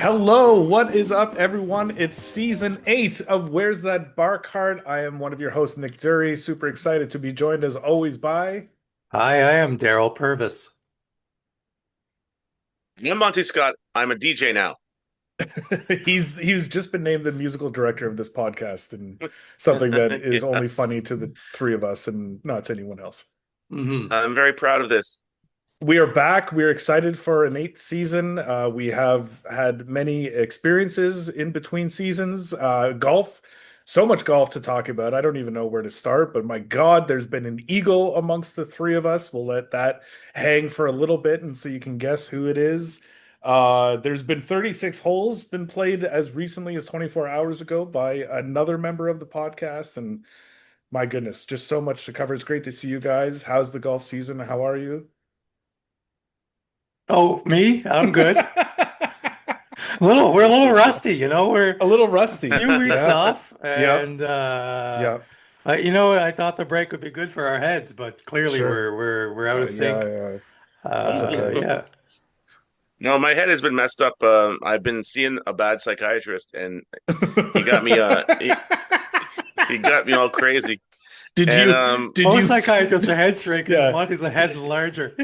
Hello, what is up, everyone? It's season 8 of Where's That Bar Card? I am one of your hosts, Nick Dury. Super excited to be joined as always by. Hi, I am Daryl Purvis. I'm Monty Scott. I'm a DJ now. He's just been named the musical director of this podcast, and something that is Yeah, only funny to the three of us and not to anyone else. Hmm. I'm very proud of this. We are back. We're excited for an eighth season. We have had many experiences in between seasons. Golf, so much golf to talk about. I don't even know where to start, but my God, there's been an eagle amongst the three of us. We'll let that hang for a little bit, and so you can guess who it is. There's been 36 holes been played as recently as 24 hours ago by another member of the podcast, and my goodness, just so much to cover. It's great to see you guys. How's the golf season? How are you? Oh, me? I'm good. We're a little rusty, We're A little a rusty. few weeks Yeah. off, Yeah. and Yeah. I thought the break would be good for our heads, but clearly Sure. we're out of Yeah. sync. Yeah. That's okay. Yeah. No, my head has been messed up. I've been seeing a bad psychiatrist, and he got me. He got me all crazy. Did And you did Most you psychiatrists are head shrinkers. yeah. Monty's a head larger.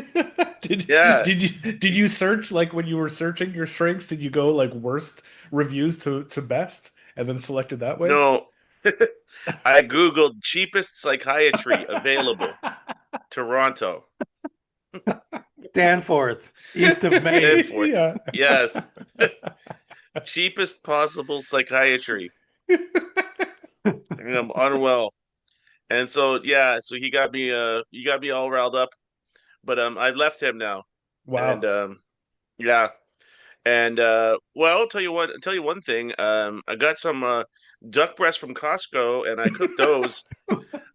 yeah, Did you search, like, when you were searching your shrinks, did you go like worst reviews to best and then selected that way? no, I googled cheapest psychiatry available, Toronto, Danforth, east of Maine. Danforth. Yeah. Yes, cheapest possible psychiatry. And I'm unwell, and so yeah, so he got me all riled up. But I left him now, and Wow. yeah. And well, I'll tell you one thing. I got some duck breast from Costco, and I cooked those.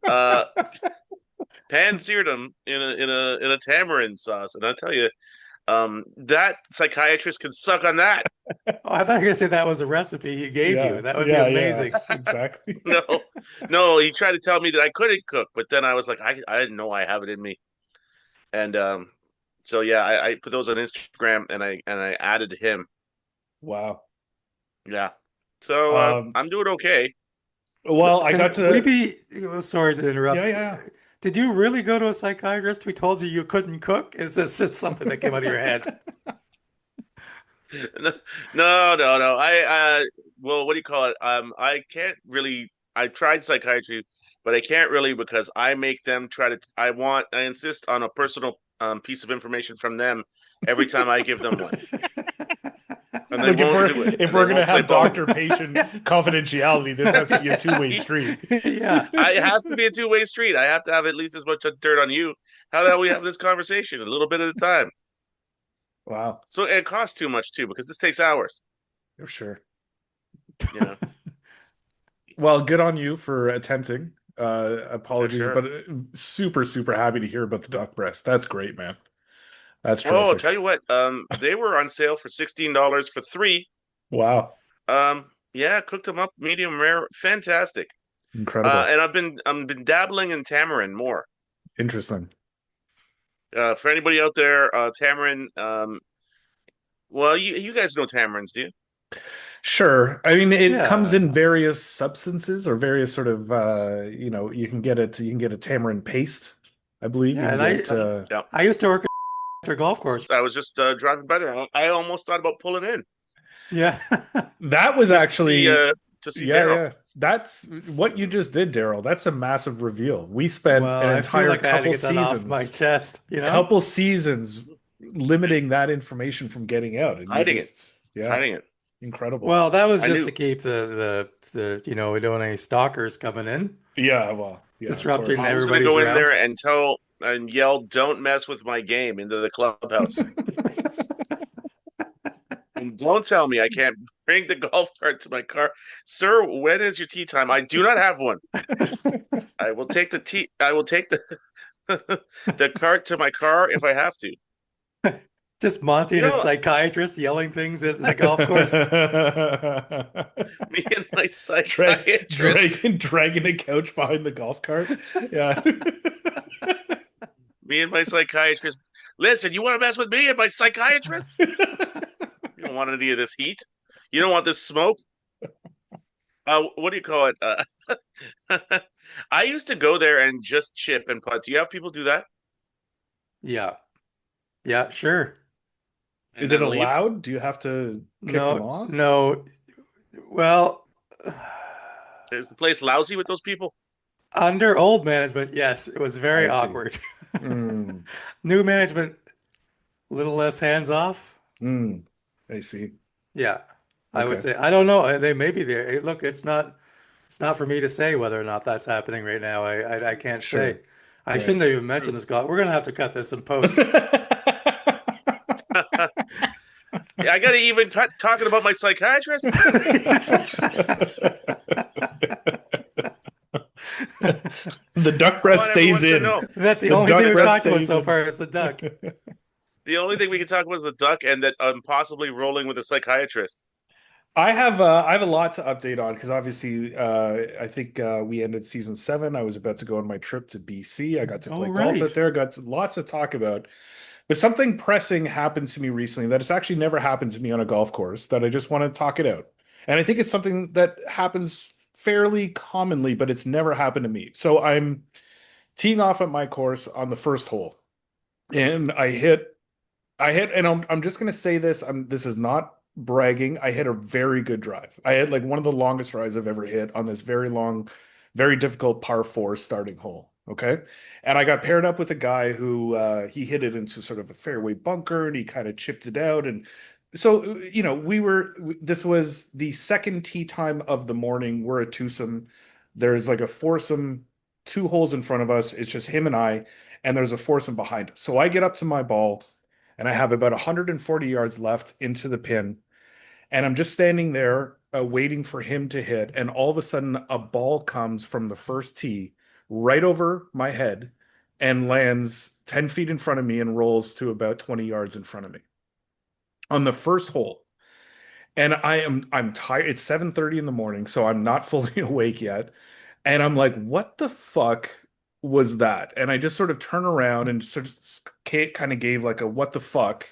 Uh, pan seared them in a tamarind sauce, and I'll tell you, that psychiatrist can suck on that. Oh, I thought you were gonna say that was a recipe he gave you. Yeah. That would be Yeah. amazing. Exactly. No, no, he tried to tell me that I couldn't cook, but then I was like, I didn't know I have it in me, and so yeah, I put those on Instagram, and I added him. Wow. Yeah, so Um, I'm doing okay. So well, I got can we to. be, sorry to Yeah, interrupt. yeah. Did you really go to a psychiatrist who told you you couldn't cook? Is this just something that came out of your head? No, no. Well, what do you call it? I can't really. I tried psychiatry, but I can't really because I make them try to. I insist on a personal piece of information from them every time I give them one, and they Like, if won't we're do it, if and they we're gonna won't play have ball. doctor-patient confidentiality, this has to be a two-way street. Yeah. It has to be a two-way street. I have to have at least as much dirt on you. How the hell we have this conversation a little bit at a time? Wow. So it costs too much too because this takes hours. For sure. You know, Well, good on you for attempting. for Apologies, sure. but super, super happy to hear about the duck breast. That's great, man. That's Oh, I'll terrific. tell you what, they were on sale for $16 for three. Wow. Yeah, cooked them up medium rare, fantastic. Incredible. And I've been dabbling in tamarind more. Interesting. For anybody out there, tamarind. Well, you guys know tamarinds, do you? Sure. I mean, it comes in Yeah. various substances or various sort of you can get a tamarind paste, I believe. You Yeah. can And get Yeah. I used to work at a golf course. I was just driving by there. I almost thought about pulling in Yeah. that was just actually to see yeah, Daryl. yeah. That's what you just did, Daryl. That's a massive reveal. We spent Well, an I feel entire like I had to get that off my chest. couple seasons limiting that information from getting out, and you Hiding it, just, yeah, hiding it. incredible. Well, that was I just knew to keep we don't want any stalkers coming in, Yeah, well, yeah, of disrupting course. I was going to everybody's go in round. there and tell and yell, "Don't mess with my game" into the clubhouse. And don't tell me I can't bring the golf cart to my car. Sir, when is your tea time? I do not have one. I will take the tea I will take the the cart to my car if I have to. Just Monty You and a know, psychiatrist yelling things at the golf course. me and my Drag, psychiatrist, dragging a couch behind the golf cart. Yeah. me and my psychiatrist. Listen, you want to mess with me and my psychiatrist? You don't want any of this heat. You don't want this smoke. What do you call it? I used to go there and just chip and putt. Do you have people do that Yeah. Yeah, sure. and Is it then leave? allowed? Do you have to kick them No, off? no. Well, Is the place lousy with those people? under old management, yes, it was very I see. awkward. Mm, New management, a little less hands off. mm, I see. Yeah, I would Okay, say. I don't know. They may be there. Look, it's not for me to say whether or not that's happening right now. I can't say. sure. I Right. shouldn't have even True. mentioned this, God. We're gonna have to cut this in post. Yeah, I got to even cut talking about my psychiatrist. The duck I breast want stays everyone to in. know. That's the The only thing duck we've breast talked about stays so in. far is the duck. The only thing we can talk about is the duck and that I'm possibly rolling with a psychiatrist. I have a lot to update on because obviously I think we ended season 7. I was about to go on my trip to BC. I got to Oh, play golf out right. there. Got lots to talk about. But something pressing happened to me recently that has actually never happened to me on a golf course that I just want to talk it out. And I think it's something that happens fairly commonly, but it's never happened to me. So I'm teeing off at my course on the first hole, and I hit, and I'm just gonna say this. This is not bragging. I hit a very good drive. I had like one of the longest drives I've ever hit on this very long, very difficult par 4 starting hole. Okay. And I got paired up with a guy who he hit it into sort of a fairway bunker and he kind of chipped it out. And so, this was the second tee time of the morning. We're a twosome. There's like a foursome, 2 holes in front of us. It's just him and I, and there's a foursome behind us. So I get up to my ball and I have about 140 yards left into the pin. And I'm just standing there waiting for him to hit. And all of a sudden, a ball comes from the first tee right over my head and lands 10 feet in front of me and rolls to about 20 yards in front of me on the first hole. And I'm tired. It's 7:30 in the morning, so I'm not fully awake yet. And I'm like, what the fuck was that? And I just sort of turn around and sort of kind of gave like a what the fuck,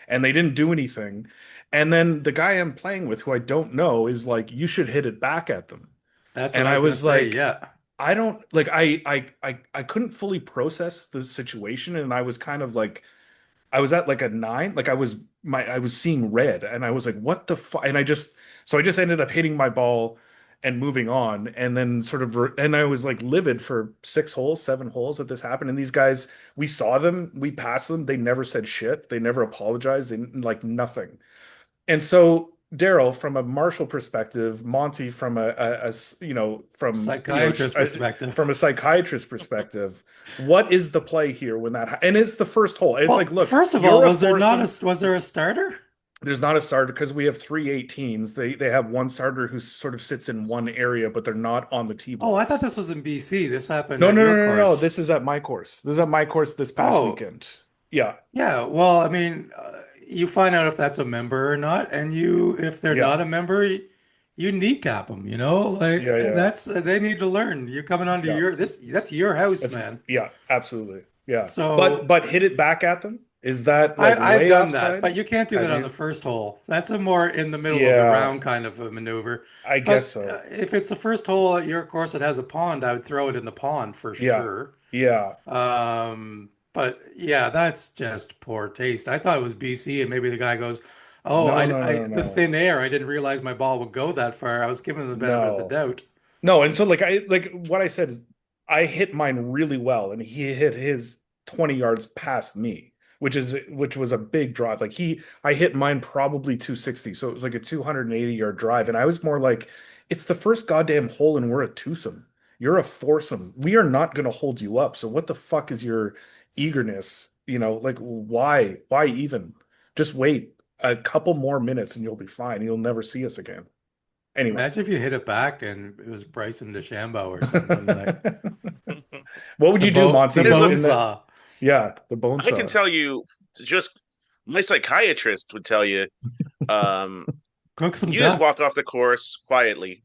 and they didn't do anything. And then the guy I'm playing with, who I don't know, is like, you should hit it back at them. That's what And I I was gonna was say. like, Yeah. I don't like I couldn't fully process the situation, and I was kind of like I was at like a 9, like I was seeing red, and I was like, what the fuck? And I just ended up hitting my ball and moving on, and then and I was like livid for 6 holes, 7 holes that this happened. And these guys, we saw them, we passed them, they never said shit, they never apologized, they like nothing. And so Daryl, from a Marshall perspective, Monty from Psychiatrist perspective. from a psychiatrist perspective, what is the play here when and it's the first hole. It's like, Well, look, first of all, you're a foursome. was there a starter? There's not a starter because we have 3 18s. They have one starter who sort of sits in one area, but they're not on the tee Oh, I thought box. this was in BC. This happened No, at no, your no, no, no. course. This is at my course. This is at my course this past Oh, weekend. Yeah, yeah. Well, I mean, you find out if that's a member or not, and if they're yeah, not a member, you kneecap them. You know, like yeah, yeah, that's they need to learn. You're coming onto yeah. that's your house, That's man. yeah, absolutely. Yeah. But So hit it back at them? Is that like I've way done that, but offside? you can't do Have that on the you? first hole. That's a more in the middle of the Yeah, round kind of a maneuver. I guess But so. if it's the first hole at your course that has a pond, I would throw it in the pond for Yeah. sure. Yeah. But yeah, that's just poor taste. I thought it was BC, and maybe the guy goes, "Oh, No, no, no, the no. thin air. I didn't realize my ball would go that far. I was giving him the benefit of the No. doubt." No, and so like what I said is I hit mine really well and he hit his 20 yards past me, which was a big drive. Like I hit mine probably 260. So it was like a 280-yard drive. And I was more like, it's the first goddamn hole and we're a twosome. You're a foursome. We are not gonna hold you up. So what the fuck is your eagerness? Like why even? Just wait a couple more minutes and you'll be fine. You'll never see us again. Anyway. Imagine if you hit it back and it was Bryson DeChambeau or something like What would you do, the Monty, Hey, look, bone in that? saw. Yeah, the bone I can saw. tell you just my psychiatrist would tell you, um, Cook some you just duck. walk off the course quietly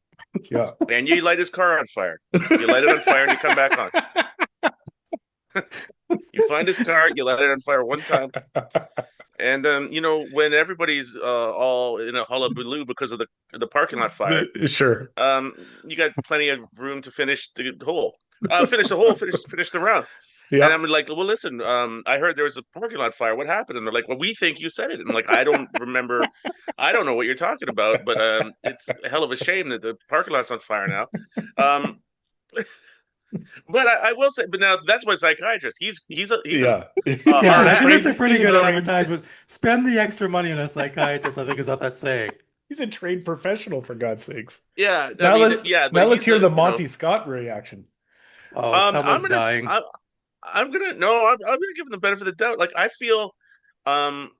Yeah. and you light his car on fire. You light it on fire and you come back on. You find his car, you light it on fire one time, And when everybody's all in a hullabaloo because of the parking lot fire, Sure. you got plenty of room to finish the hole. Finish the round. And Yep. I'm like, well, listen, I heard there was a parking lot fire. What happened? And they're like, well, we think you said it. And I'm like, I don't remember. I don't know what you're talking about, but it's a hell of a shame that the parking lot's on fire now. Um, but I will say, but now that's my psychiatrist. He's an Yeah. Yeah, hard I think ass. that's trained a pretty he's a good trained advertisement. Spend the extra money on a psychiatrist, I think is what that's saying. he's a trained professional for God's sakes. Yeah, I Now mean, let's yeah, but now let's he's hear a the Monty Scott reaction. Oh, I'm someone's gonna dying. I'm gonna no, I'm gonna give him the benefit of the doubt. Like I feel, um,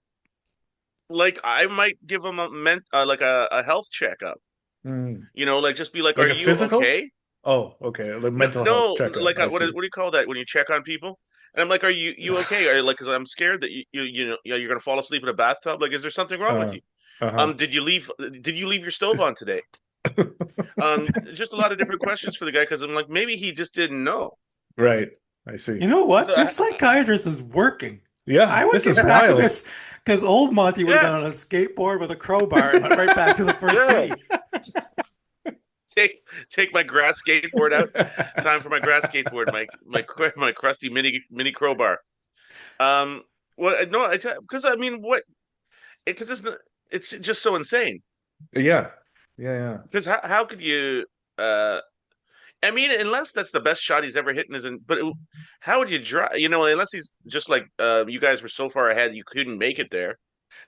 like I might give him like a health checkup. Hmm. Like just be like, "Are Like a you physical? okay?" Oh, okay. Like No, mental health no, checkup. like I what see. do you call that when you check on people? And I'm like, "Are you okay?" Or like, because I'm scared that you're gonna fall asleep in a bathtub. Like, is there something wrong with Uh, you? uh-huh. Did you leave your stove on today? Just a lot of different questions for the guy because I'm like, maybe he just didn't know. Right. I see. You know what? So This psychiatrist is working. Yeah, I would this is get back with wild. this because old Monty would have yeah, gone on a skateboard with a crowbar and went right back to the first yeah. tee. Take my grass skateboard out. Time for my grass skateboard. My crusty mini crowbar. Um, well, no, because I mean, what? Because it's just so insane. Yeah. Yeah, yeah. Because how could you? Uh, I mean, unless that's the best shot he's ever hit in his. But how would you drive? Unless he's just like you guys were so far ahead, you couldn't make it there.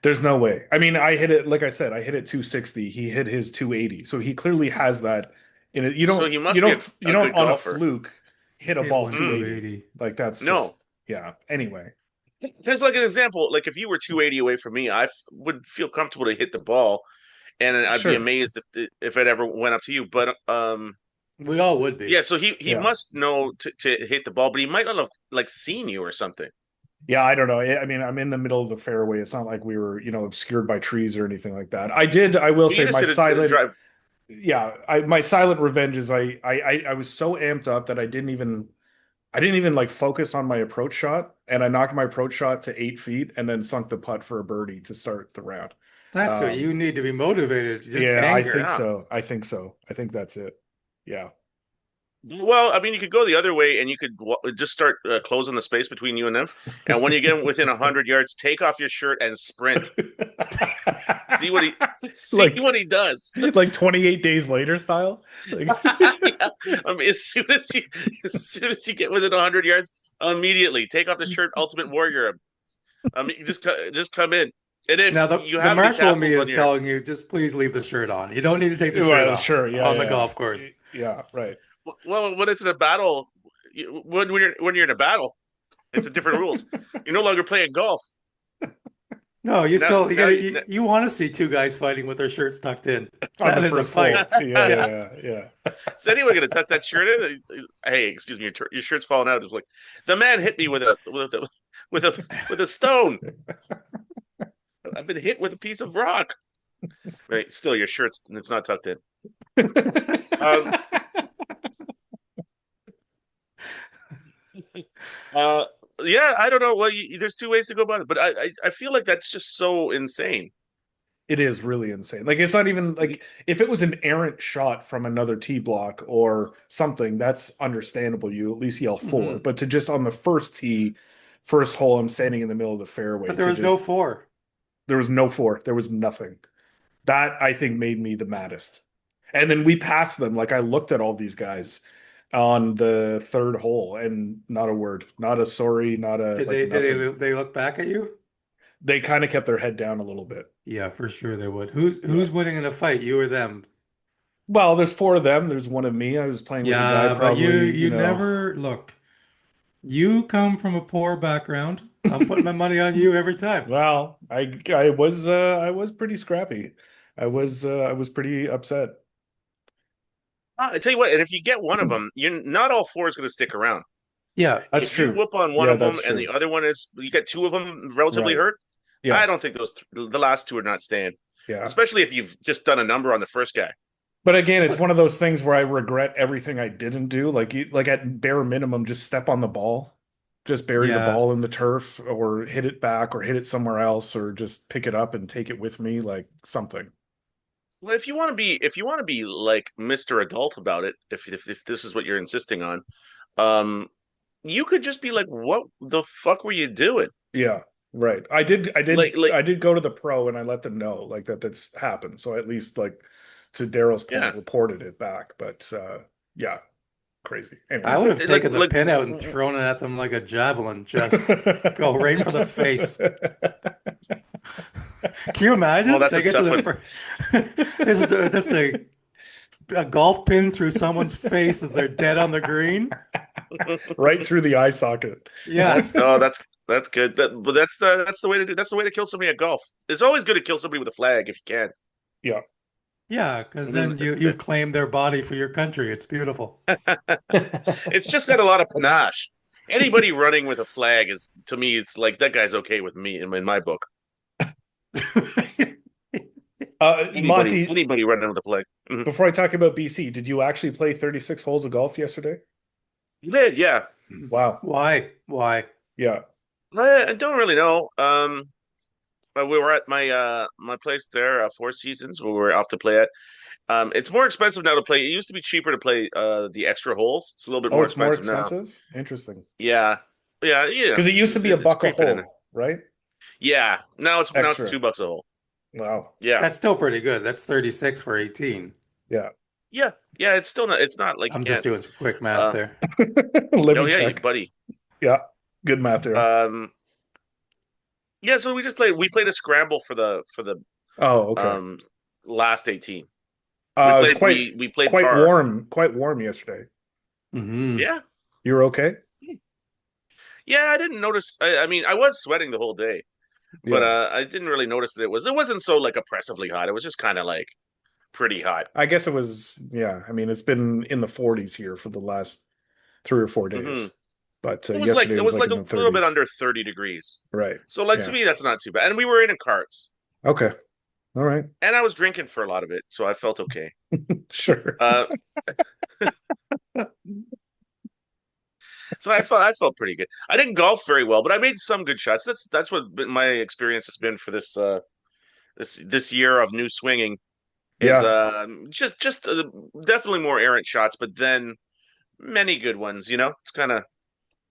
There's no way. I mean, I hit it, like I said, I hit it 260. He hit his 280. So he clearly has that in it. You So don't he you must be don't a, you a don't good on a golfer. fluke hit a Hit ball one Mm, 280. 280. Like that's just no, yeah. Anyway, because like an example, like if you were 280 away from me, would feel comfortable to hit the ball, and I'd be sure. amazed if it ever went up to you. But We all would be. yeah, so he Yeah. must know to hit the ball, but he might not have like seen you or something. Yeah, I don't know. I mean, I'm in the middle of the fairway. It's not like we were, obscured by trees or anything like that. I will Well, you say just my hit a silent drive. yeah, my silent revenge is I was so amped up that I didn't even like focus on my approach shot, and I knocked my approach shot to 8 feet and then sunk the putt for a birdie to start the round. That's what Um, you need to be motivated. Just yeah, I anger. think Yeah. so. I think so. I think that's it. Yeah. Well, I mean, you could go the other way, and you could just start closing the space between you and them. And when you get within 100 yards, take off your shirt and sprint. See what he see Like what he does. like 28 days later style. Like Yeah. I mean, as soon as you get within 100 yards, immediately take off the shirt. Ultimate Warrior. I mean, just come in, and if Now you the have any marshal in me tassels on is your telling you just please leave the shirt on. You don't need to take the shirt well, off sure. Yeah, on the yeah. golf course. Yeah, right. well, when it's in a battle, when you're in a battle, it's a different rules. You're no longer playing golf. No, you Now, still you now, gotta you want to see two guys fighting with their shirts tucked in. On the That is a first hole. fight. Yeah, Yeah. yeah, yeah. is anyone going to tuck that shirt in? Hey, excuse me, your shirt's falling out. It's like the man hit me with a stone. I've been hit with a piece of rock. Right, still your shirt's it's not tucked in. Um, uh, yeah, I don't know. Well, there's two ways to go about it, but I feel like that's just so insane. It is really insane. Like it's not even like if it was an errant shot from another T block or something, that's understandable. You at least yell four. Hmm. But to just on the first tee, first hole, I'm standing in the middle of the fairway But there to was no just four. there was no four. There was nothing. That I think made me the maddest. And then we passed them. Like I looked at all these guys on the third hole and not a word, not a sorry, not a Did like they nothing. they look back at you? They kind of kept their head down a little bit. Yeah, for sure they would. Who's Yeah. who's winning in a fight, you or them? Well, there's four of them. There's one of me. I was playing with a guy Yeah, but you probably, you never look. You come from a poor background. I'm putting my money on you every time. well, I was pretty scrappy. I was pretty upset. I tell you what, and if you get one of them, you're not all four is going to stick around. Yeah, That's If you true. whoop on one Yeah, of them that's and the true. other one is you get two of them relatively Right. hurt, I Yeah. don't think the last two are not staying, Yeah. especially if you've just done a number on the first guy. But again, it's but one of those things where I regret everything I didn't do. Like at bare minimum, just step on the ball. Just bury the Yeah. ball in the turf or hit it back or hit it somewhere else or just pick it up and take it with me, like something. Well, if you want to be like Mr. Adult about it, if this is what you're insisting on, um, you could just be like, "What the fuck were you doing?" Yeah, right. I did I did Like, I did go to the pro and I let them know like that's happened. So at least like to Daryl's yeah, point, reported it back. But yeah, crazy. I Anyways. would have taken the like, pin out and thrown it at them like a javelin. Just go right for the face. Can you well, imagine? that's They a get to tough the one. first. This is just a golf pin through someone's face as they're dead on the green. Right through the eye socket. Yeah. That's good. But that's the way to do. That's the way to kill somebody at golf. It's always good to kill somebody with a flag if you can. Yeah. Yeah, because I mean, then you've claimed their body for your country. It's beautiful. it's just got a lot of panache. Anybody running with a flag is, to me, it's like that guy's okay with me in my book. Monty, Anybody running with a flag. Mhm. before I talk about BC, did you actually play 36 holes of golf yesterday? You did, yeah. Wow. Why? Why? Yeah. I don't really know. But we were at my place there, Four Seasons, where we were off to play at. It's more expensive now to play. It used to be cheaper to play the extra holes. It's a little bit Oh, more it's more expensive now. expensive? Interesting. Yeah, yeah, Because it used to be a it's buck a creeping in there. hole, right? Yeah, now it's Extra. $2 a hole. Wow. Yeah, That's still pretty good. That's 36 for 18. Yeah. yeah, yeah. It's still not. It's not like you I'm just can't. doing some quick math Uh, there. Let oh me yeah, check. buddy. Yeah. Good math there. Yeah. So we just played. We played a scramble for the Oh, okay. um last 18. We It was played. We played par. quite warm yesterday. Hmm. Yeah, You were okay? yeah. I didn't notice. I mean, I was sweating the whole day, but Yeah. I didn't really notice that it wasn't so like oppressively hot. It was just kind of like pretty hot. I guess it was, yeah. I mean, it's been in the 40s here for the last 3 or 4 days, Hmm but It yesterday was was like like in a the little bit 30s. under 30 degrees. Right. So like to Yeah. me, that's not too bad. And we were in carts, Okay. All right. and I was drinking for a lot of it, so I felt okay. Sure. Uh, so I felt pretty good. I didn't golf very well, but I made some good shots. That's what my experience has been for this year of new swinging is Yeah. just definitely more errant shots, but then many good ones. It's kind of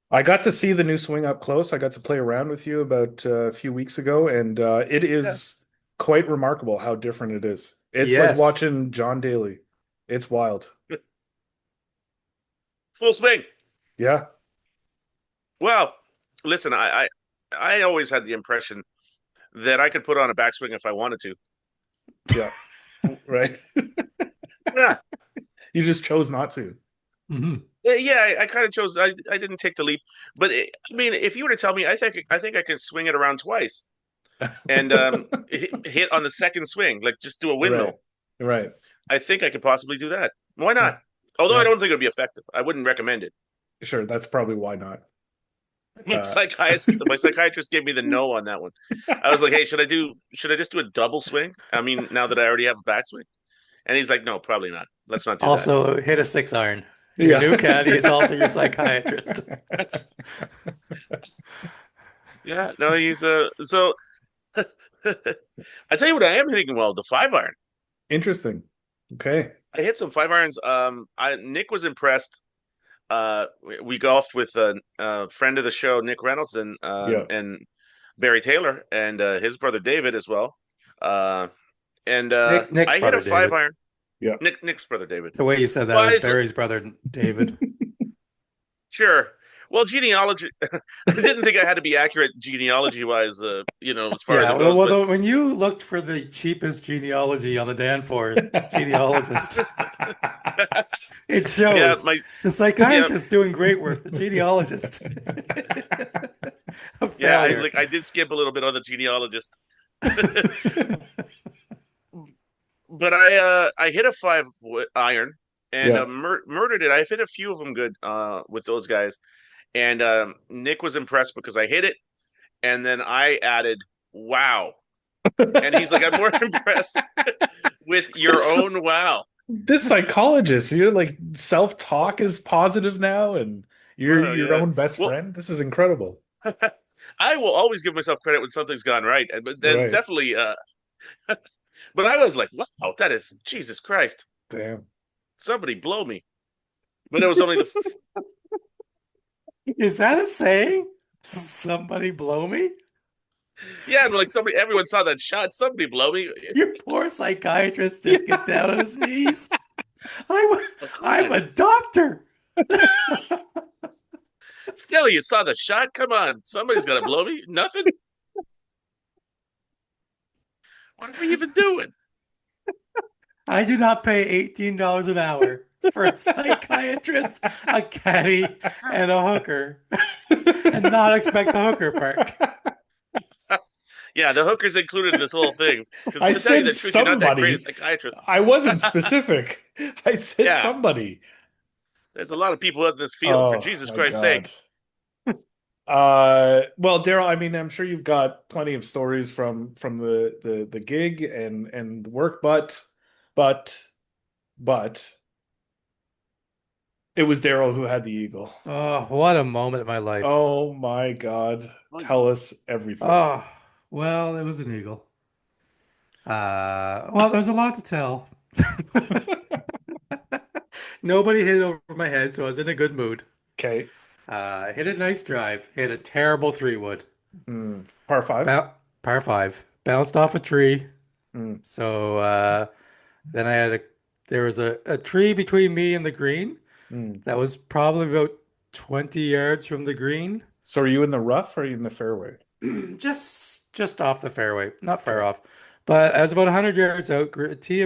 I got to see the new swing up close. I got to play around with you about a few weeks ago, and it yeah, is quite remarkable how different it is. It's like Yes. watching John Daly. It's wild. full swing. Yeah. Well, listen, I always had the impression that I could put on a backswing if I wanted to. Yeah. Right. Yeah. You just chose not to. Hmm. Yeah, I kind of chose. I didn't take the leap, but I mean, if you were to tell me, I think I could swing it around twice and hit on the second swing, like just do a Right. windmill. Right. I think I could possibly do that. Why Yeah. not? Although I Yeah. don't think it would be effective. I wouldn't recommend it. Sure. That's probably why not. My Uh, psychiatrist gave me the no on that one. I was like, "Hey, should I just do a double swing? I mean, now that I already have a backswing?" And he's like, "No, probably not. Let's not do that." Also, hit a 6 iron. Your yeah. new caddy is also your psychiatrist. Yeah, no, he's so I tell you what, I am hitting well, the 5 iron. Interesting. Okay. I hit some 5 irons. Nick was impressed. We golfed with a friend of the show, Nick Reynolds, Yeah. and Barry Taylor, and his brother David as well. Uh, and Nick's I hit a brother five David. iron. Yeah. Nick's brother David. The way you said that Well, was it's, Barry's brother David. sure. Well, genealogy. I didn't think I had to be accurate genealogy wise, as far as Yeah, it goes. well, But when you looked for the cheapest genealogy on the Danforth genealogist, it yeah, shows the yeah, psychiatrist doing great work, the genealogist a yeah. I failure. like I did skip a little bit on the genealogist. But I hit a iron and Yeah. murdered it. I've hit a few of them good with those guys, and Nick was impressed because I hit it, and then I added "wow," and he's like, "I'm more impressed with your This own wow." this psychologist, you're like self-talk is positive now, and You're Well, your yeah. own best Well, friend. This is incredible. I will always give myself credit when something's gone right, but then Right. definitely. But I was like, wow, that is Jesus Christ! Damn. Somebody blow me. But it was only the Is that a saying? Somebody blow me? yeah, and like somebody, everyone saw that shot. Somebody blow me. Your poor psychiatrist Yeah. just gets down on his knees. I'm, Oh, come I'm on. a doctor. Still, you saw the shot. Come on, somebody's gonna blow me. Nothing. What are we even doing? I do not pay $18 an hour for a psychiatrist, a caddy, and a hooker, and not expect the hooker part. Yeah, the hooker's included in this whole thing. Because I to tell you said the truth, you're not that great a somebody. psychiatrist. I wasn't specific. I said Yeah, somebody. there's a lot of people out in this field. For Oh Jesus my Christ's sake. God. Well, Daryl, I mean, I'm sure you've got plenty of stories from the gig and work, but but it was Daryl who had the eagle. Oh, what a moment in my life. Oh my God. Tell us everything. Oh, well, it was an eagle. Well, there's a lot to tell. Nobody hit over my head, so I was in a good mood. Okay. Hit a nice drive. Hit a terrible three wood. Par five. Par five. Bounced off a tree. Mm, So then there was a tree between me and the green mm. that was probably about 20 yards from the green. So are you in the rough or are you in the fairway? Just off the fairway, not far Okay. off. But I was about 100 yards out, a tree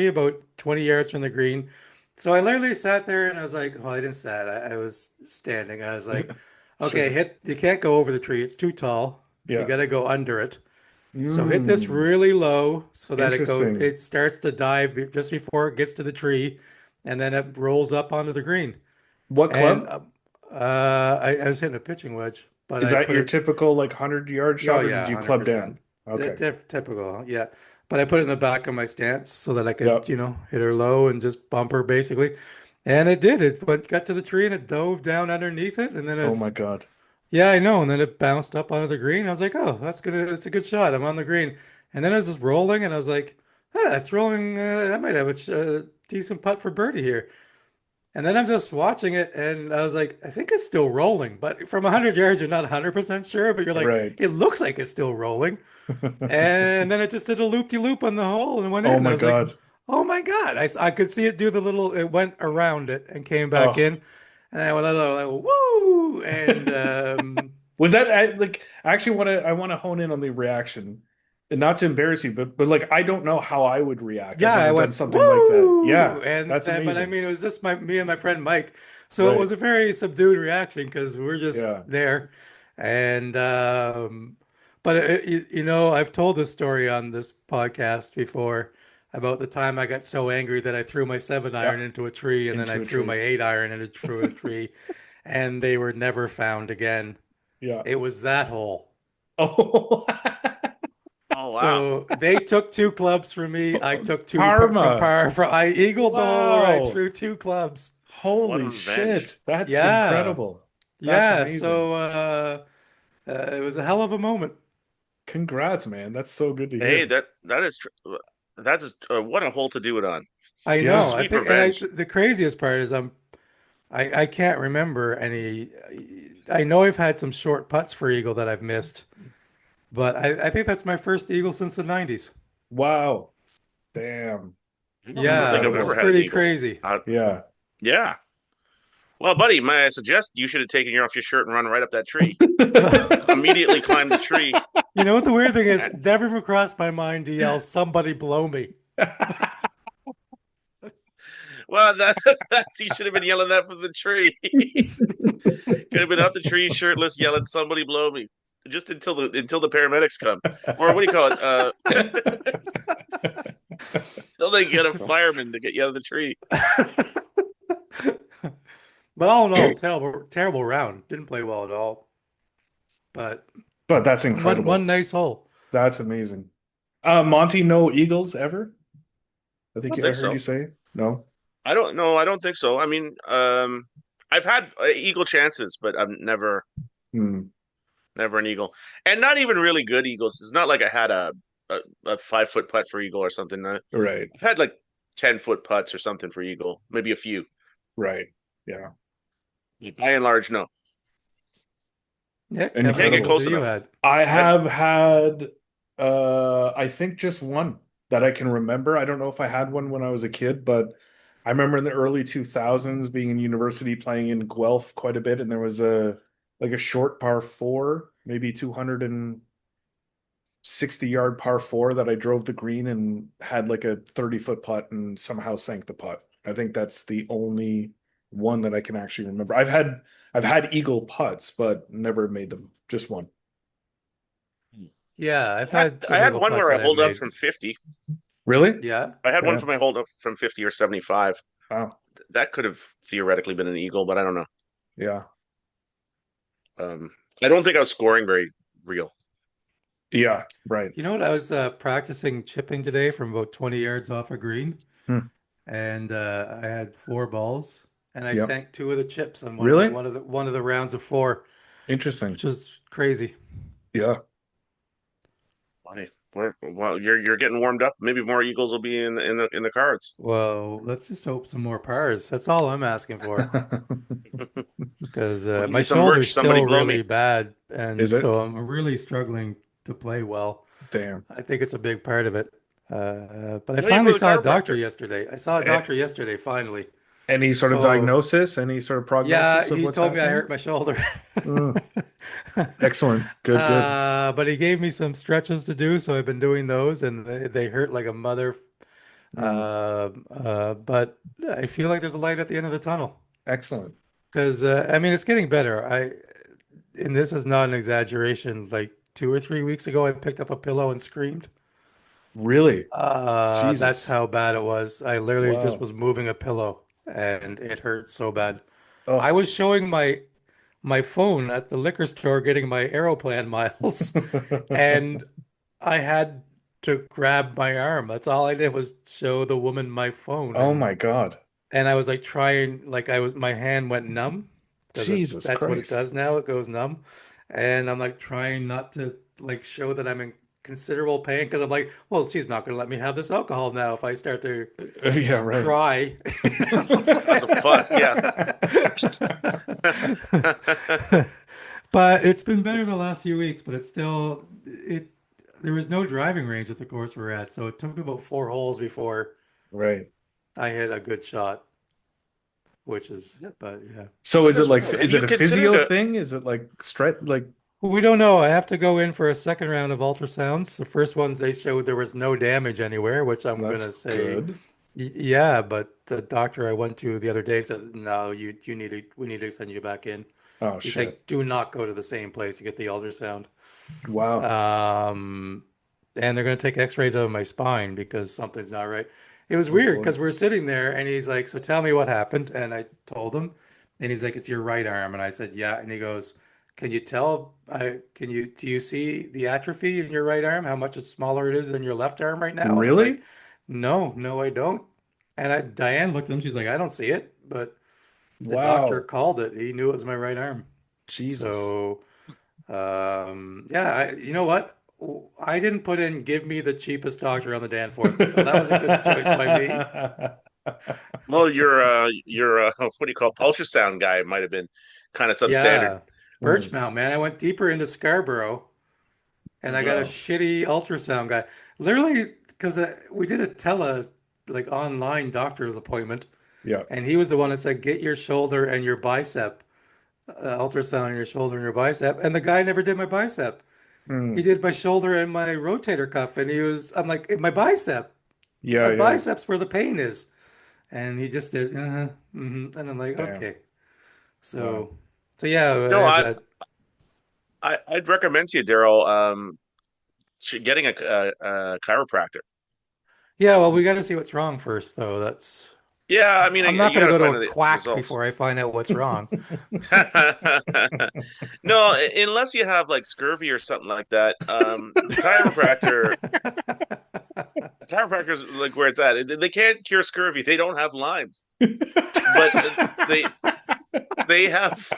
about 20 yards from the green. So I literally sat there and I was like, well, I didn't sat. I was standing. I was like, okay, Sure. you can't go over the tree. It's too tall. You Yeah. got to go under it. So hit this Mm, really low so that interesting. it starts to dive just before it gets to the tree, and then it rolls up onto the green. What And club? I was hitting a pitching wedge, but Is I that put your it. typical like 100-yard Oh shot or did yeah, you club 100%. down? Okay. Typical, yeah. But I put it in the back of my stance so that I could, Yep. hit her low and just bump her basically. And it did. Got to the tree and it dove down underneath it, and then Oh it's my God. yeah, I know. And then it bounced up onto the green. I was like, oh, that's a good shot. I'm on the green. And then I was just rolling, and I was like, ah, that's rolling. That might have a decent putt for birdie here. And then I'm just watching it, and I was like, I think it's still rolling. But from 100 yards, you're not 100% sure, but you're like, Right. it looks like it's still rolling. And then it just did a loop-de-loop on the hole and went in. Oh And I my was like, God. oh my God. I could see it do it went around it and came back Oh, in. And I went a little like, woo! And was that like I want to hone in on the reaction and not to embarrass you, but like I don't know how I would react. I've yeah, I never done went something like that. woo, Yeah, and that's then but I amazing. mean it was just me and my friend Mike, so it Right. was a very subdued reaction because we're just Yeah. there, and but I've told this story on this podcast before about the time I got so angry that I threw my 7 iron Yeah. into a tree, and then I Into a threw my tree. 8 iron through a tree, and they were never found again. Yeah. It was that hole. Oh. Oh wow, So they took two clubs from me. I took two from Karma. par. I eagled the hole right Wow. through two clubs. what a Holy revenge! shit. That's Yeah, incredible. That's yeah. amazing. So it was a hell of a moment. Congrats, man. That's so good to Hey, hear. that is that's what a hole to do it on. I What a Yeah. know. sweet revenge. The craziest part is I can't remember any. I know I've had some short putts for eagle that I've missed, but I think that's my first eagle since the 90s. Wow. Damn. I don't think Yeah, I've which is ever had an Incredible. pretty eagle. crazy. Yeah. Yeah. Well, buddy, may I suggest you should have taken your off your shirt and run right up that tree. Immediately climbed the tree. You know what the weird thing is? And, Never even crossed my mind to yell, "Somebody blow me." well, that's you should have been yelling that from the tree. Could have been up the tree, shirtless, yelling, "Somebody blow me!" Just until the paramedics come, or what do you call it? Till they get a fireman to get you out of the tree. But all in all, terrible round. Didn't play well at all. But But that's one incredible. nice hole. That's amazing. Monty, no Eagles ever? I I think don't I think heard you so. say no. I don't know. I don't think so. I mean, I've had eagle chances, but I'm Hmm. never an eagle, and not even really good eagles. It's not like I had a 5 foot putt for eagle or something. Right. I've had like 10 foot putts or something for eagle, maybe a few. Right. Yeah. By and large, no. Nick, how I many can't get Incredible. eagles close have you enough. had? I I had have had I think just one that I can remember. I don't know if I had one when I was a kid, but I remember in the early 2000s being in university playing in Guelph quite a bit, and there was a like a short par four, maybe 260-yard par four that I drove the green and had like a 30-foot putt and somehow sank the putt. I think that's the only one that I can actually remember. I've had eagle putts, but never made them. Just one. Yeah, I've had I some had eagle one putts where I that I've hold up made. from 50. Really? Yeah. I had one Yeah. for my hold up from 50 or 75. Wow. That could have theoretically been an eagle, but I don't know. Yeah. Um, I don't think I was scoring very real. Yeah. Right. You know what? I was practicing chipping today from about 20 yards off a green, Hmm. and I had four balls, and I Yep. sank two of the chips on Really? one of the rounds of four, Interesting. which was crazy. Yeah. Funny. Well, you're getting warmed up. Maybe more eagles will be in the cards. Well, let's just hope some more pars. That's all I'm asking for. Because I'll give my you some merch. shoulder's Somebody still blow me. really bad, Is and it? so I'm really struggling to play well. Damn. I think it's a big part of it. But I No, you finally go to the saw a doctor chiropractor. yesterday. I saw a A- doctor yesterday, finally. Any sort of So, diagnosis? Any sort of yeah, prognosis of he what's told me I happening? hurt my shoulder. Mm, excellent. Good, good. But he gave me some stretches to do, so I've been doing those, and they hurt like a mother. Mm, But I feel like there's a light at the end of the tunnel. excellent. Because I mean, it's getting better. And this is not an exaggeration. Like 2 or 3 weeks ago, I picked up a pillow and screamed. Really? That's Jesus. how bad it was. I literally just Wow. was moving a pillow, and it hurt so bad. I Oh. was showing my phone at the liquor store getting my Aeroplan miles, and I had to grab my arm. That's all I did was show the woman my phone, Oh my God. and I was like trying, like my hand went numb because Jesus that's what it Christ. does now. It goes numb, and I'm like trying not to like show that I'm in considerable pain because I'm like, well, she's not going to let me have this alcohol now if I start to Yeah, right. cry. Cause a fuss. Yeah. But it's been better the last few weeks, but it's still it there was no driving range at the course we're at, so it took me about four holes before Right. I hit a good shot, which is Yeah. but yeah. So Well, is it there's like more. Have is you it a considered physio a? thing? Is it like stretch like We don't know. I have to go in for a second round of ultrasounds. The first ones they showed there was no damage anywhere, which I'm that's gonna say, good? yeah, but the doctor I went to the other day said, no, you need to we need to send you back in. Oh He's like, shit. do not go to the same place to get the ultrasound. Wow. Um, and they're going to take x-rays of my spine because something's not right. It was Oh weird boy. because we're sitting there and he's like, so tell me what happened. And I told him, and he's like, it's your right arm. And I said, yeah. And he goes, can you tell, do you see the atrophy in your right arm? How much it's smaller it is than your left arm right now? I was like, Really? no, I don't. And Diane looked at him. She's like, I don't see it, but the doctor Wow. called it. He knew it was my right arm. Jesus. So, yeah, you know what? I didn't put in give me the cheapest doctor on the Danforth, so that was a good choice by me. Well, your what do you call ultrasound guy might have been kind of substandard. Yeah, Hmm. Birchmount, man. I went deeper into Scarborough and I got a Wow. shitty ultrasound guy. Literally, because we did a like online doctor's appointment, Yeah. and he was the one that said, get your shoulder and your bicep, ultrasound on your shoulder and your bicep. And the guy never did my bicep. He Hmm. did my shoulder and my rotator cuff, and I'm like, my bicep. Yeah, My yeah. biceps where the pain is. And he just did, and I'm like, Damn. okay. Wow. So, so yeah, No, there's that. I'd recommend to you, Daryl, getting a chiropractor. Yeah, well, we got to see what's wrong first, though. Yeah, I mean, I'm not you going got to to go to find a the quack results. before I find out what's wrong. No, unless you have like scurvy or something like that. Chiropractors like where it's at. They can't cure scurvy. They don't have limes, but they They have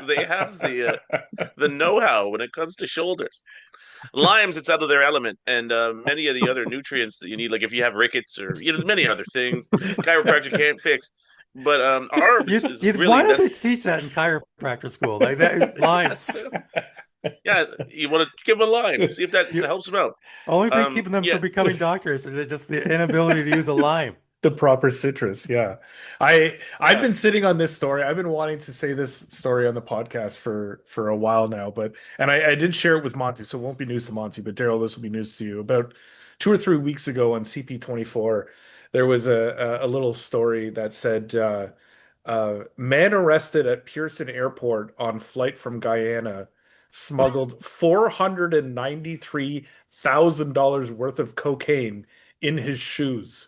they have the know-how when it comes to shoulders. Limes, it's out of their element, and many of the other nutrients that you need, like if you have rickets or many other things, chiropractor can't fix. But arbs is Why really don't they that's teach that in chiropractor school? Like that limes. yeah. You want to give them a lime, see if that You helps them out. only thing keeping them Yeah, from becoming doctors is just the inability to use a lime. The proper citrus, yeah. I've yeah. been sitting on this story. I've been wanting to say this story on the podcast for a while now, but and I did share it with Monty, so it won't be news to Monty, but Daryl, this will be news to you. About 2 or 3 weeks ago on CP24, there was a little story that said man arrested at Pearson Airport on flight from Guyana smuggled $493,000 worth of cocaine in his shoes.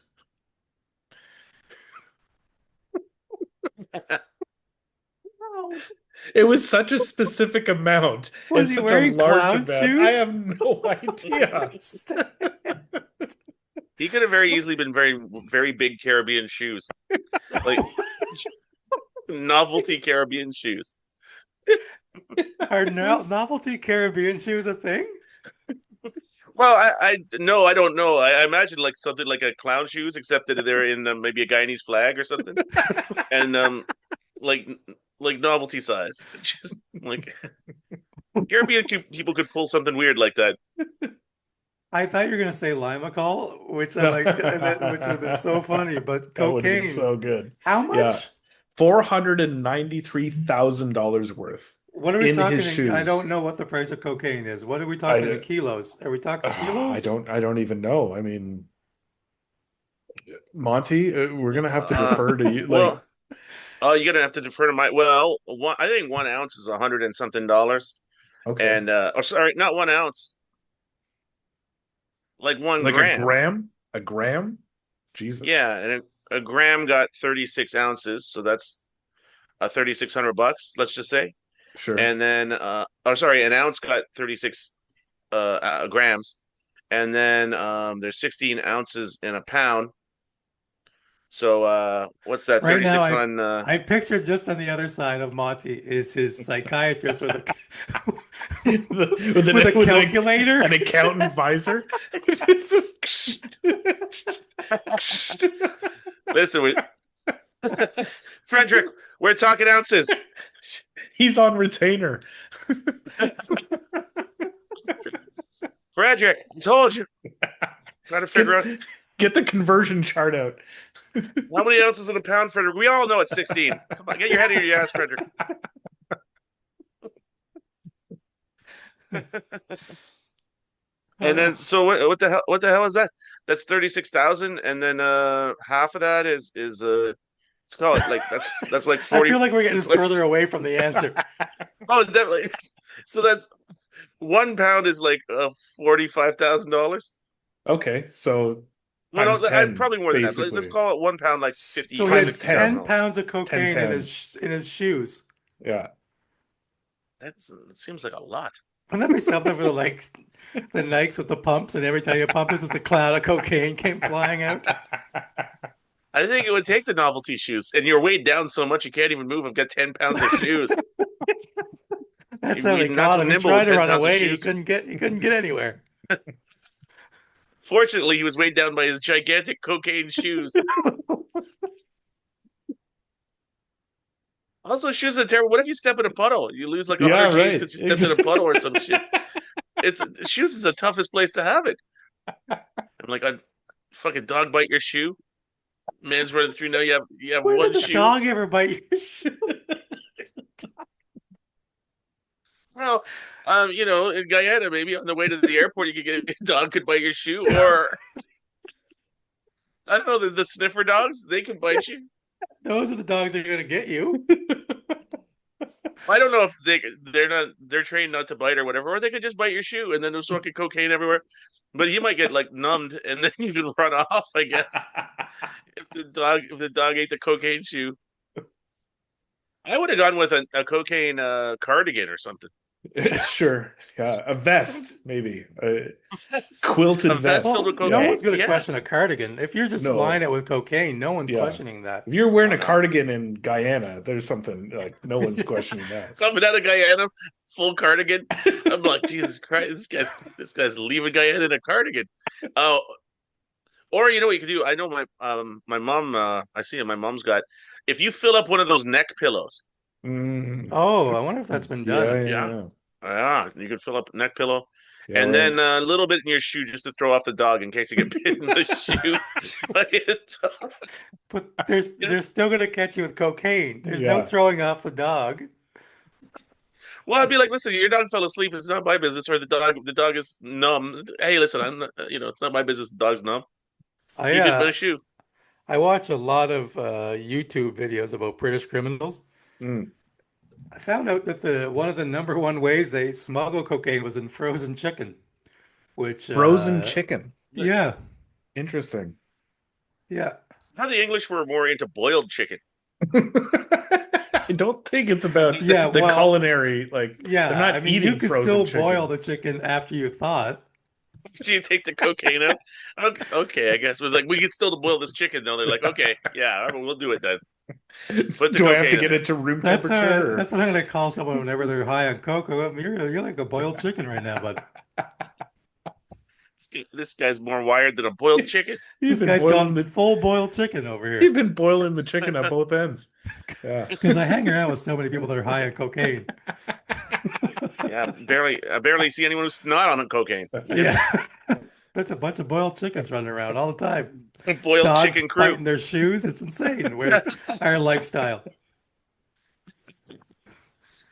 It was such a specific amount and Was he such a wearing large clown amount. I shoes? have no idea. He could have very easily been very big Caribbean shoes, like novelty Caribbean shoes. Are novelty Caribbean shoes a thing? Well, I no, I don't know. I imagine like something like a clown shoes, except that they're in maybe a Guyanese flag or something, and like like novelty size. Just like Caribbean people could pull something weird like that. I thought you were gonna say Limacol, which I'm No. like, which would have been so funny. But That would have been cocaine, so good. how Yeah. much? $493,000 worth What are we in talking his I don't shoes. know what the price of cocaine is. What are we talking in I kilos? Are we talking I kilos? don't even know. I mean, Monty, we're gonna have to Uh, defer to you. Like, well, oh, you're gonna have to defer to my. Well, I think 1 ounce is 100 and something dollars, okay, and or sorry, not 1 ounce, like one like a gram. gram, a gram. Jesus, Yeah, and a gram got 36 ounces, so that's 3,600 bucks, let's just say. sure. And then, oh, sorry, an ounce got 36 grams, and then there's 16 ounces in a pound. So what's that? Right now, 36 on I picture just on the other side of Monty is his psychiatrist with a with a With calculator. an accountant visor. Listen, Frederick, we're talking ounces. He's on retainer. Frederick, I told you. Trying to figure out Get, get the conversion chart out. how many ounces in a pound, Frederick. We all know it's 16. Come on, get your head out of your ass, Frederick. And then, so what the hell? What the hell is that? That's 36,000, and then half of that is let's call it like that's like I 40. feel like we're getting It's like further away from the answer. oh, definitely. So that's 1 pound is like $45,000. Okay, so No, times no, I 10, probably more than that. Let's basically. call it 1 pound, like 50, So he Times had 10. 10 $60,000. pounds of 10 cocaine pounds. in his shoes. Yeah. That seems like a lot. Wouldn't that be something for the Nikes with the pumps, and every time you pump, it's just a cloud of cocaine came flying out? I think it would take the novelty shoes, and you're weighed down so much you can't even move. I've got 10 pounds of shoes. That's how You're they not caught so him. He nimble with tried to 10 run pounds of away. shoes. He couldn't get anywhere. Fortunately, he was weighed down by his gigantic cocaine shoes. Also, shoes are terrible. What if you step in a puddle? You lose like Yeah, 100 G's right. because you stepped in a puddle or some shit. It's shoes is the toughest place to have it. I'm like, a fucking dog bite your shoe. Man's running through now. You have Where one does a shoe. dog ever bite your shoe? Well, in Guyana, maybe on the way to the airport, you could get a dog could bite your shoe, or I don't know, the sniffer dogs, they can bite you. Those are the dogs that are going to get you. I don't know if they're trained not to bite or whatever, or they could just bite your shoe and then there's fucking cocaine everywhere. But you might get like numbed and then you can run off, I guess. If the dog ate the cocaine shoe. I would have gone with a cocaine cardigan or something. Sure. Yeah, a vest, Sounds maybe. A a quilted vest vest. filled Well, with no Yeah. cocaine. one's going to Yeah. question a cardigan. If you're just lying No. it with cocaine, no one's Yeah. questioning If that. you're wearing Oh a no. cardigan in Guyana, there's something like no one's Yeah. questioning that. Coming out of Guyana, full cardigan. I'm like, Jesus Christ, this guy's leaving Guyana in a cardigan. Oh, or you know what you could do? I know my mom. I see it. My mom's got. If you fill up one of those neck pillows, Mm, Oh, I wonder if that's been yeah, done. yeah, yeah, yeah, you could fill up a neck pillow, yeah. and Right. then a little bit in your shoe just to throw off the dog in case you get bit in the shoe by a dog. But they're still going to catch you with cocaine. There's no Yeah. throwing off the dog. Well, I'd be like, listen, your dog fell asleep. It's not my business. Or the dog is numb. Hey, listen, I'm not, it's not my business. The dog's numb. I You get uh a shoe. I watch a lot of YouTube videos about British criminals. Mm. I found out that the one of the number one ways they smuggle cocaine was in frozen chicken, which Frozen chicken. yeah, Interesting. yeah. I thought the English were more into boiled chicken. I don't think it's about Yeah, the well, culinary, like they're yeah. I not mean, you eating could frozen still boil chicken. the chicken after you thaw Do you take the cocaine out? Okay, okay, I guess. It was like we can still boil this chicken though. They're like, okay, yeah, all right, we'll do it then. Put the Do I have to cocaine in get there. it to room temperature That's what I'm gonna call someone whenever they're high on cocoa. I mean, you're like a boiled chicken right now, bud. This guy's more wired than a boiled or chicken. you've This been guy's boiling gone the full boiled chicken over you've here been boiling the chicken at both ends. Yeah. because I hang around with so many people that are high on cocaine. Yeah, I barely see anyone who's not on cocaine. Yeah, there's a bunch of boiled chickens running around all the time. Boiled Dogs chicken crew. biting their shoes. It's insane. Where our lifestyle.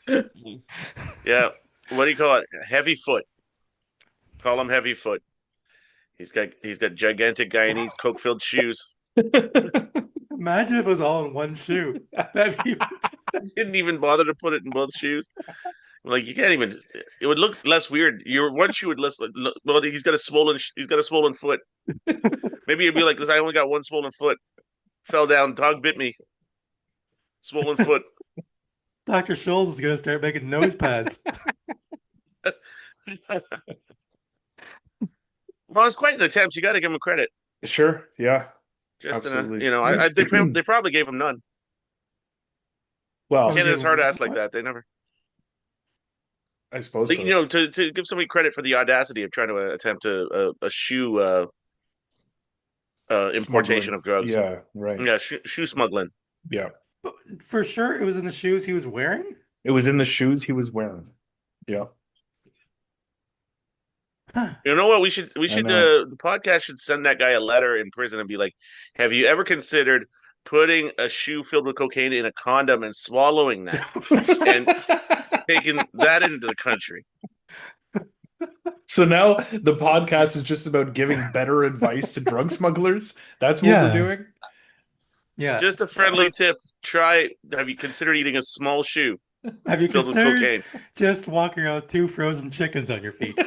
Yeah, what do you call it? Heavy foot. Call him heavy foot. He's got gigantic Guyanese coke-filled shoes. Imagine if it was all in one shoe. That'd be Didn't even bother to put it in both shoes. Like you can't even. It would look less weird. Your one shoe would less. Well, he's got a swollen foot. Maybe it'd be like this. I only got one swollen foot. Fell down. Dog bit me. Swollen foot. Dr. Scholl's is gonna start making nose pads. Well, it's quite an attempt. You got to give him credit. Sure. Yeah. Just in a, Absolutely. they probably gave him none. Well, Probably give Canada's hard him ass like what? that. They never, I suppose like, so. to give somebody credit for the audacity of trying to attempt a shoe importation Smuggling. of drugs. Yeah, right. Yeah, shoe smuggling. Yeah. For sure, it was in the shoes he was wearing. It was in the shoes he was wearing. Yeah. Huh. You know what? We I should know. the podcast should send that guy a letter in prison and be like, "Have you ever considered putting a shoe filled with cocaine in a condom and swallowing that and taking that into the country?" So now the podcast is just about giving better advice to drug smugglers. That's what we're Yeah, doing. yeah. Just a friendly tip. Have you considered eating a small shoe Have you filled with considered cocaine? just walking around with two frozen chickens on your feet?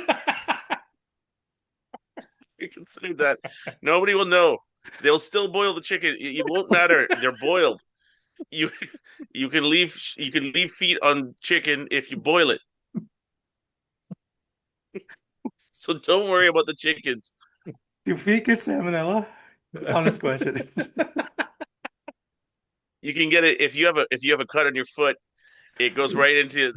You consider that. Nobody will know. They'll still boil the chicken. It won't matter. They're boiled. You you can leave feet on chicken if you boil it. So don't worry about the chickens. Do feet get salmonella? Honest question. You can get it if you have a cut on your foot. It goes right into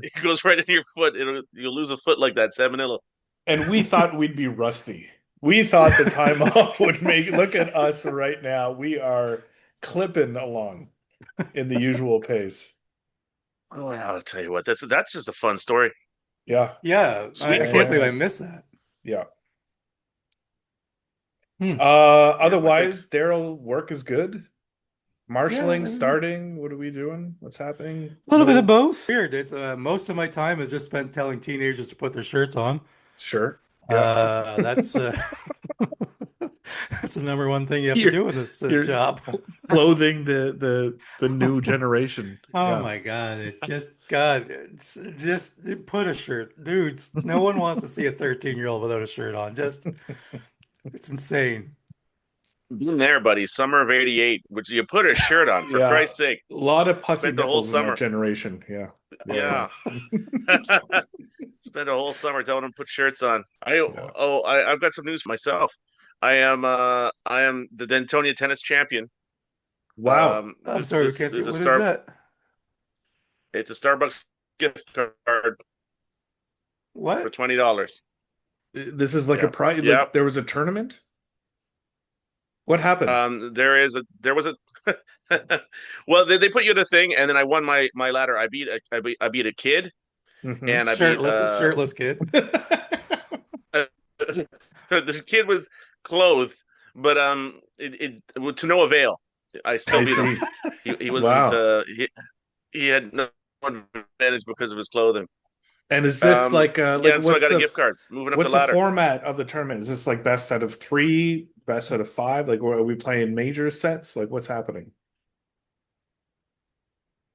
your foot. You'll lose a foot like that. Salmonella. And we thought we'd be rusty. We thought the time off would make look at us right now. We are clipping along in the usual pace. Oh, I'll tell you what. That's just a fun story. Yeah. Yeah, Sweet I foot. can't believe I missed that. Yeah. Hmm. Yeah, I think Otherwise, Daryl, work is good. Yeah, Marshalling, a starting. What are we doing? What's happening? little bit of No. both. Weird. It's most of my time is just spent telling teenagers to put their shirts on. Sure. Yeah. That's that's the number one thing you have to You're do in this you're job. clothing the new generation. Oh Yeah. my God, it's just God, it's just put a shirt. Dudes, no one wants to see a 13-year-old without a shirt on. Just it's insane. Been there, buddy. Summer of '88, which you put a shirt on, for Yeah, Christ's sake. a lot of puffy Spent the whole nipples in that summer. generation. Yeah, yeah, Yeah. Spent a whole summer telling them to put shirts on. yeah. I've got some news for myself. I am the Dentonia tennis champion. Wow. I'm sorry, we can't see. There's a What is star. that? It's a Starbucks gift card for What? $20. This is like a Yeah, prize. yeah. Like there was a tournament. What happened? There was a well, they put you in a thing, and then I won my ladder. I beat a kid, Hmm. and I beat Shirtless kid. this kid was clothed, but to no avail. I still I beat him. see. He wasn't Wow. he had no advantage because of his clothing. And is this Yeah, like and so I what's got a gift card. Moving up the what's the ladder. format of the tournament? Is this like best out of three, best out of five? Like, are we playing major sets? Like, what's happening?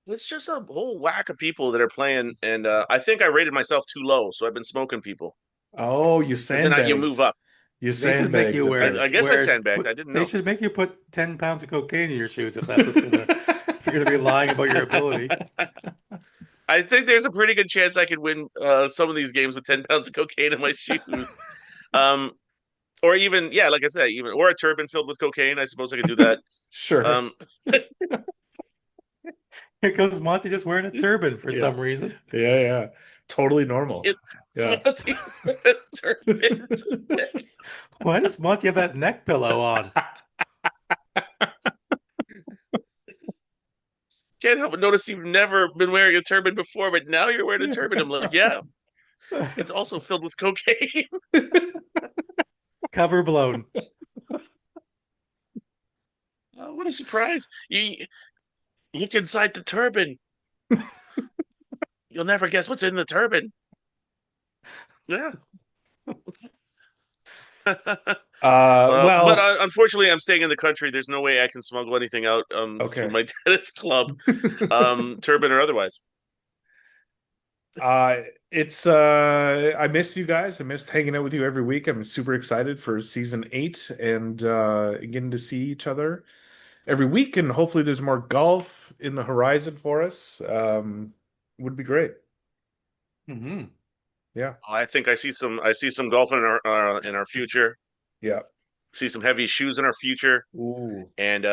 It's just a whole whack of people that are playing, and I think I rated myself too low, so I've been smoking people. Oh, you And then you move sandbagged. up. You They should make sandbagged you a bit. I guess I sandbagged. I didn't They know. should make you put 10 pounds of cocaine in your shoes if that's what's gonna if you're gonna be lying about your ability. I think there's a pretty good chance I could win some of these games with 10 pounds of cocaine in my shoes. Um, or even, yeah, like I said, even or a turban filled with cocaine. I suppose I could do that. Sure. Um, Here comes Monty just wearing a turban for Yeah. some reason. Yeah, yeah. Totally normal. Yeah. Smarty with a turban today. Why does Monty have that neck pillow on? Can't help but notice you've never been wearing a turban before, but now you're wearing a turban. I'm like, yeah, it's also filled with cocaine. Cover blown. Oh, what a surprise! You look inside the turban. You'll never guess what's in the turban. Yeah. But Well, unfortunately, I'm staying in the country. There's no way I can smuggle anything out through okay. my tennis club, turban or otherwise. Uh it's I miss you guys. I missed hanging out with you every week. I'm super excited for season 8 and getting to see each other every week, and hopefully there's more golf in the horizon for us. Would be great. Hmm. Yeah. I think I see some golf in our future. Yeah. See some heavy shoes in our future, Ooh. and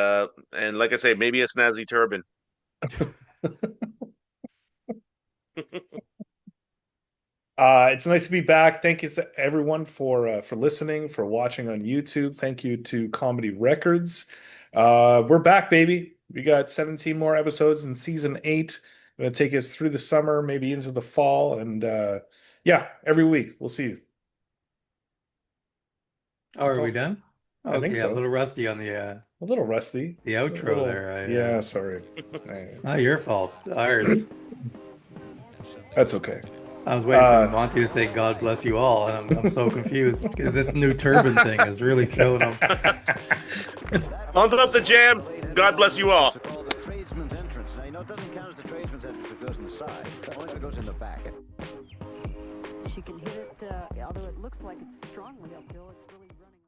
like I say, maybe a snazzy turban. It's nice to be back. Thank you to everyone for listening, for watching on YouTube. Thank you to Comedy Records. We're back, baby. We got 17 more episodes in season 8. Going to take us through the summer, maybe into the fall, and yeah, every week we'll see you. Oh, That's are we all. done? I think Okay, a so. little rusty on A little rusty. the A outro little, there. yeah, sorry. Not your fault. Ours. That's okay. I was waiting for Monty to say "God bless you all," and I'm so confused because this new turban thing is really throwing him. Pump up the jam. God bless you all. Called the tradesman's entrance. Now, you know, it doesn't count as the tradesman's entrance if it goes in the side, only if it goes in the back. She can hit it, although it looks like it's strongly uphill, it's really